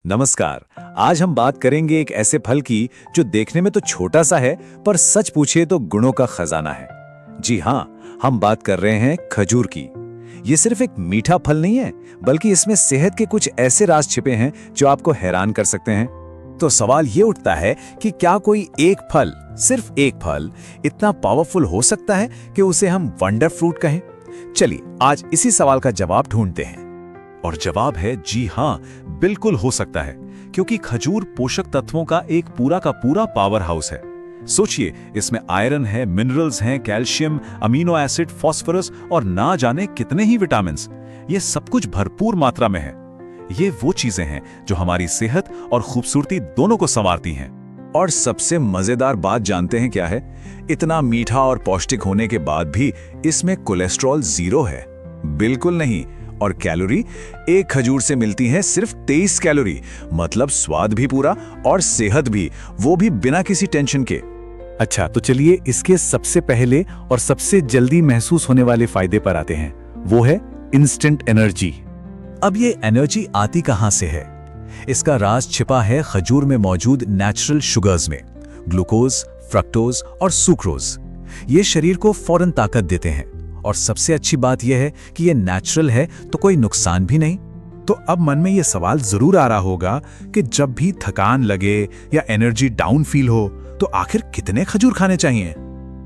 नमस्कार। आज हम बात करेंगे एक ऐसे फल की जो देखने में तो छोटा सा है पर सच पूछिए तो गुणों का खजाना है। जी हाँ, हम बात कर रहे हैं खजूर की। ये सिर्फ एक मीठा फल नहीं है, बल्कि इसमें सेहत के कुछ ऐसे राज छिपे हैं जो आपको हैरान कर सकते हैं। तो सवाल ये उठता है कि क्या कोई एक फल, सिर्फ एक फल, इतना पावरफुल हो सकता है कि उसे हम वंडर फ्रूट कहें? चलिए आज इसी सवाल का जवाब ढूंढते हैं। और जवाब है जी हाँ, बिल्कुल हो सकता है, क्योंकि खजूर पोषक तत्वों का एक पूरा का पूरा पावर हाउस है। सोचिए, इसमें आयरन है, मिनरल्स हैं, कैल्शियम, अमीनो एसिड, फास्फोरस और ना जाने कितने ही विटामिन्स। ये सब कुछ भरपूर मात्रा में है। ये वो चीजें हैं जो हमारी सेहत और खूबसूरती दोनों को संवारती हैं। और सबसे मजेदार बात जानते हैं क्या है? इतना मीठा और पौष्टिक होने के बाद भी इसमें कोलेस्ट्रॉल 0 है। बिल्कुल नहीं। और कैलोरी, एक खजूर से मिलती है सिर्फ 23 कैलोरी। मतलब स्वाद भी पूरा और सेहत भी, वो भी बिना किसी टेंशन के। अच्छा, तो चलिए इसके सबसे पहले और सबसे जल्दी महसूस होने वाले फायदे पर आते हैं। वो है इंस्टेंट एनर्जी। अब ये एनर्जी आती कहां से है? इसका राज छिपा है खजूर में मौजूद नेचुरल शुगर्स में, ग्लूकोज, फ्रक्टोज और सुक्रोज। ये शरीर को फौरन ताकत देते हैं। और सबसे अच्छी बात यह है कि ये नेचुरल है तो कोई नुकसान भी नहीं। तो अब मन में ये सवाल जरूर आ रहा होगा कि जब भी थकान लगे या एनर्जी डाउन फील हो तो आखिर कितने खजूर खाने चाहिए?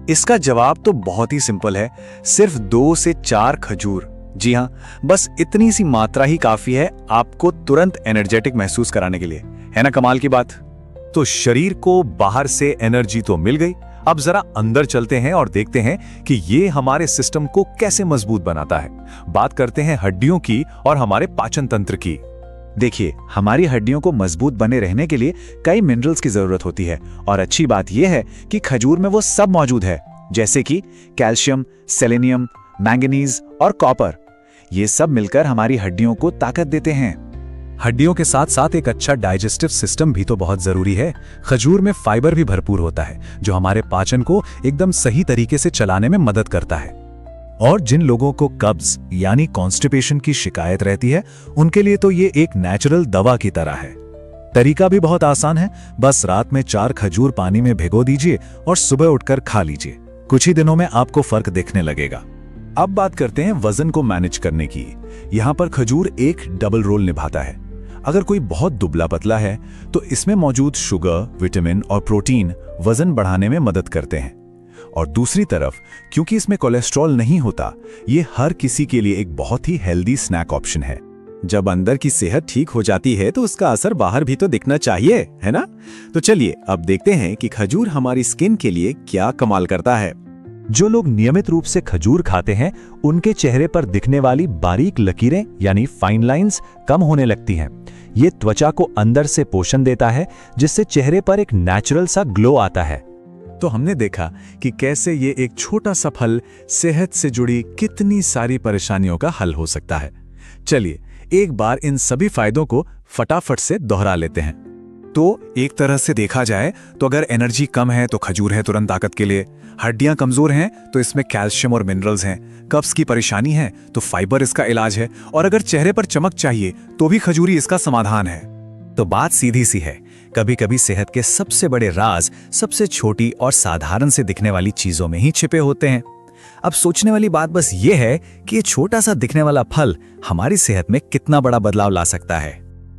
इसका जवाब तो बहुत ही सिंपल है, सिर्फ 2 से 4 खजूर। जी हाँ, बस इतनी सी मात्रा ही काफी है आपको तुरंत एनर्जेटिक महसूस कराने के लिए। है ना कमाल की बात? तो शरीर को बाहर से एनर्जी तो मिल गई, अब जरा अंदर चलते हैं और देखते हैं कि ये हमारे सिस्टम को कैसे मजबूत बनाता है। बात करते हैं हड्डियों की और हमारे पाचन तंत्र की। देखिए, हमारी हड्डियों को मजबूत बने रहने के लिए कई मिनरल्स की जरूरत होती है, और अच्छी बात यह है कि खजूर में वो सब मौजूद है, जैसे कि कैल्शियम, सेलेनियम, मैंगनीज और कॉपर। ये सब मिलकर हमारी हड्डियों को ताकत देते हैं। हड्डियों के साथ साथ एक अच्छा डाइजेस्टिव सिस्टम भी तो बहुत जरूरी है। खजूर में फाइबर भी भरपूर होता है, जो हमारे पाचन को एकदम सही तरीके से चलाने में मदद करता है। और जिन लोगों को कब्ज यानी कॉन्स्टिपेशन की शिकायत रहती है, उनके लिए तो ये एक नेचुरल दवा की तरह है। तरीका भी बहुत आसान है, बस रात में 4 खजूर पानी में भिगो दीजिए और सुबह उठकर खा लीजिए। कुछ ही दिनों में आपको फर्क दिखने लगेगा। अब बात करते हैं वजन को मैनेज करने की। यहाँ पर खजूर एक डबल रोल निभाता है। अगर कोई बहुत दुबला पतला है तो इसमें मौजूद शुगर, विटामिन और प्रोटीन वजन बढ़ाने में मदद करते हैं। और दूसरी तरफ, क्योंकि इसमें कोलेस्ट्रॉल नहीं होता, ये हर किसी के लिए एक बहुत ही हेल्दी स्नैक ऑप्शन है। जब अंदर की सेहत ठीक हो जाती है तो उसका असर बाहर भी तो दिखना चाहिए, है ना? तो चलिए अब देखते हैं कि खजूर हमारी स्किन के लिए क्या कमाल करता है। जो लोग नियमित रूप से खजूर खाते हैं, उनके चेहरे पर दिखने वाली बारीक लकीरें यानी फाइन लाइंस कम होने लगती हैं। ये त्वचा को अंदर से पोषण देता है, जिससे चेहरे पर एक नेचुरल सा ग्लो आता है। तो हमने देखा कि कैसे ये एक छोटा सा फल सेहत से जुड़ी कितनी सारी परेशानियों का हल हो सकता है। चलिए एक बार इन सभी फायदों को फटाफट से दोहरा लेते हैं। तो एक तरह से देखा जाए तो अगर एनर्जी कम है तो खजूर है तुरंत ताकत के लिए, हड्डियां कमजोर हैं तो इसमें कैल्शियम और मिनरल्स हैं, कब्ज की परेशानी है तो फाइबर इसका इलाज है, और अगर चेहरे पर चमक चाहिए तो भी खजूरी इसका समाधान है। तो बात सीधी सी है, कभी कभी सेहत के सबसे बड़े राज सबसे छोटी और साधारण से दिखने वाली चीजों में ही छिपे होते हैं। अब सोचने वाली बात बस ये है कि ये छोटा सा दिखने वाला फल हमारी सेहत में कितना बड़ा बदलाव ला सकता है।